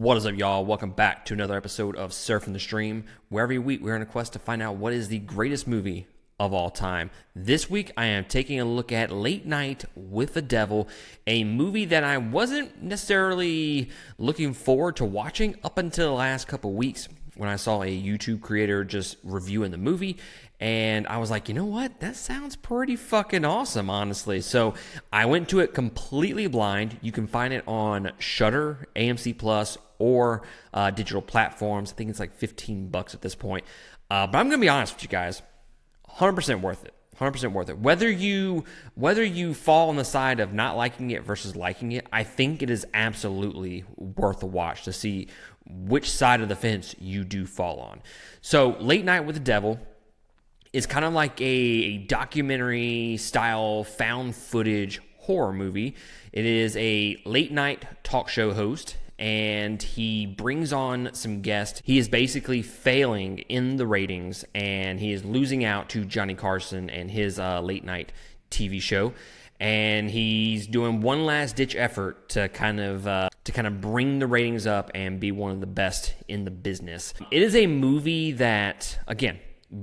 What is up, y'all? Welcome back to another episode of Surfing the Stream, where every week we're on a quest to find out what is the greatest movie of all time. This week, I am taking a look at Late Night with the Devil, a movie that I wasn't necessarily looking forward to watching up until the last couple weeks when I saw a YouTube creator just reviewing the movie. And I was like, you know what? That sounds pretty fucking awesome, honestly. So I went to it completely blind. You can find it on Shudder, AMC Plus, or digital platforms. I think it's like $15 at this point. But I'm gonna be honest with you guys, 100% worth it. 100% worth it. Whether you fall on the side of not liking it versus liking it, I think it is absolutely worth a watch to see which side of the fence you do fall on. So Late Night with the Devil is kind of like a documentary style found footage horror movie. It is a late night talk show host, and he brings on some guests. He is basically failing in the ratings, and he is losing out to Johnny Carson and his late night TV show. And he's doing one last ditch effort to kind of bring the ratings up and be one of the best in the business. It is a movie that, again,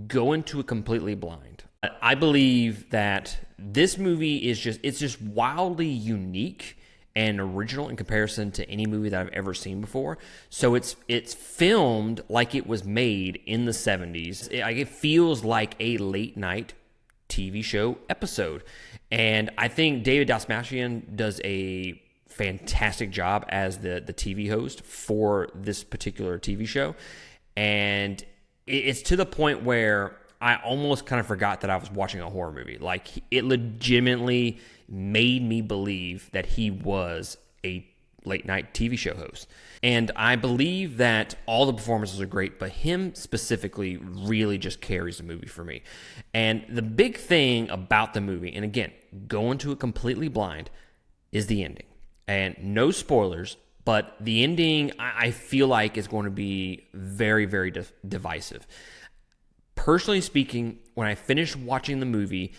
go into it completely blind. I believe that this movie is just wildly unique and original in comparison to any movie that I've ever seen before. So it's filmed like it was made in the 70s. It feels like a late night TV show episode. And I think David Dastmalchian does a fantastic job as the TV host for this particular TV show. And it's to the point where I almost kind of forgot that I was watching a horror movie. Like, it legitimately made me believe that he was a late night TV show host. And I believe that all the performances are great, but him specifically really just carries the movie for me. And the big thing about the movie, and again, going to it completely blind, is the ending. And no spoilers, but the ending, I feel like, is going to be very, very divisive. Personally speaking, when I finished watching the movie,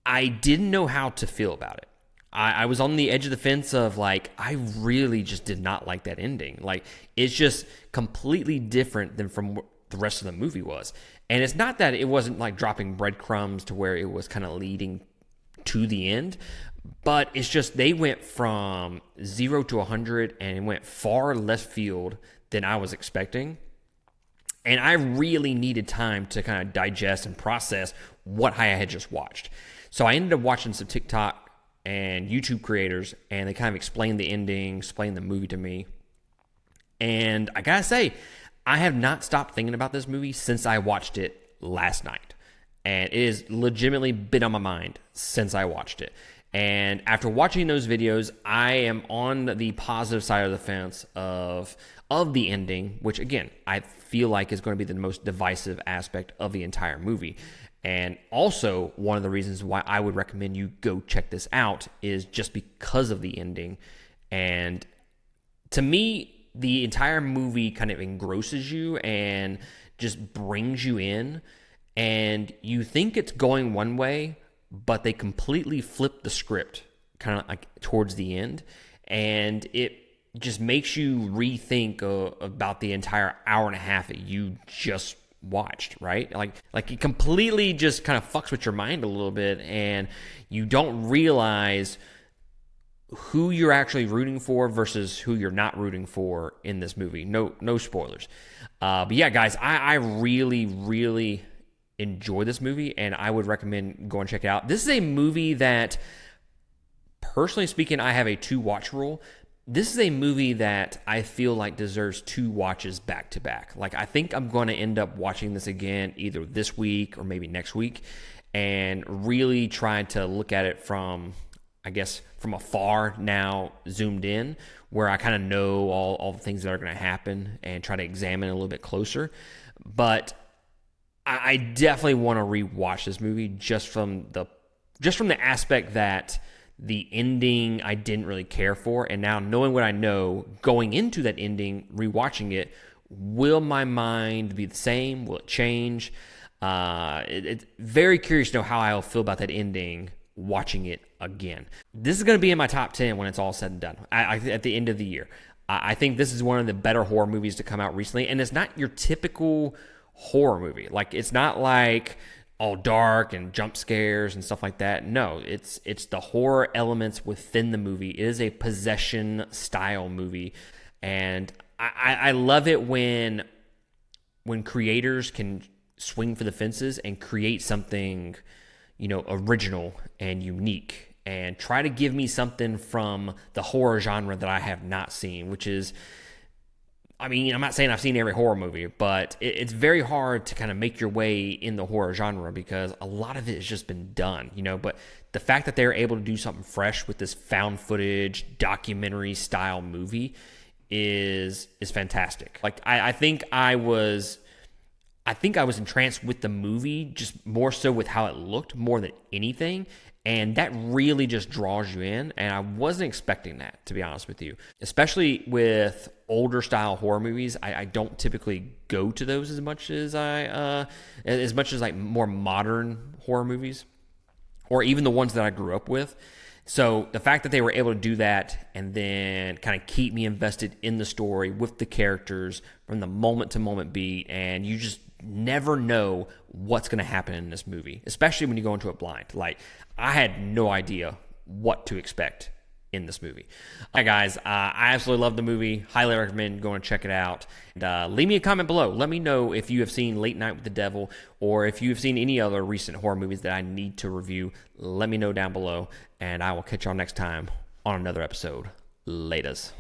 I didn't know how to feel about it. I was on the edge of the fence of, like, I really just did not like that ending. Like, it's just completely different than from what the rest of the movie was. And it's not that it wasn't, like, dropping breadcrumbs to where it was kind of leading to the end, but it's just they went from 0 to 100 and it went far left field than I was expecting. And I really needed time to kind of digest and process what I had just watched. So I ended up watching some TikTok and YouTube creators, and they kind of explained the ending, explained the movie to me. And I gotta say, I have not stopped thinking about this movie since I watched it last night. And it has legitimately been on my mind since I watched it. And after watching those videos, I am on the positive side of the fence of the ending, which, again, I feel like is going to be the most divisive aspect of the entire movie. And also, one of the reasons why I would recommend you go check this out is just because of the ending. And to me, the entire movie kind of engrosses you and just brings you in. And you think it's going one way, but they completely flip the script kind of like towards the end. And it just makes you rethink about the entire hour and a half that you just watched, right? Like it completely just kind of fucks with your mind a little bit, and you don't realize who you're actually rooting for versus who you're not rooting for in this movie. No spoilers. But yeah, guys, I really, really enjoy this movie, and I would recommend going check it out. This is a movie that, personally speaking, I have a 2-watch rule. This is a movie that I feel like deserves 2 watches back to back. Like, I think I'm going to end up watching this again either this week or maybe next week, and really trying to look at it from, I guess, from afar now, zoomed in, where I kind of know all the things that are going to happen and try to examine it a little bit closer. But I definitely want to rewatch this movie just from the aspect that the ending I didn't really care for, and now knowing what I know going into that ending, rewatching it, will my mind be the same? Will it change? It's very curious to know how I'll feel about that ending watching it again. This is going to be in my top 10 when it's all said and done at the end of the year. I think this is one of the better horror movies to come out recently, and it's not your typical horror movie. Like, it's not like all dark and jump scares and stuff like that. No, it's the horror elements within the movie. It is a possession style movie, and I love it when creators can swing for the fences and create something, original and unique, and try to give me something from the horror genre that I have not seen, which is, I'm not saying I've seen every horror movie, but it's very hard to kind of make your way in the horror genre because a lot of it has just been done, but the fact that they're able to do something fresh with this found footage documentary style movie is fantastic. Like, I think I was entranced with the movie, just more so with how it looked more than anything. And that really just draws you in. And I wasn't expecting that, to be honest with you. Especially with older style horror movies, I don't typically go to those as much as like more modern horror movies, or even the ones that I grew up with. So the fact that they were able to do that and then kind of keep me invested in the story with the characters from the moment to moment beat, and you just never know what's going to happen in this movie, especially when you go into it blind. Like, I had no idea what to expect in this movie. All right, guys, I absolutely love the movie. Highly recommend going and check it out. And leave me a comment below. Let me know if you have seen Late Night with the Devil, or if you have seen any other recent horror movies that I need to review. Let me know down below, and I will catch y'all next time on another episode. Laters.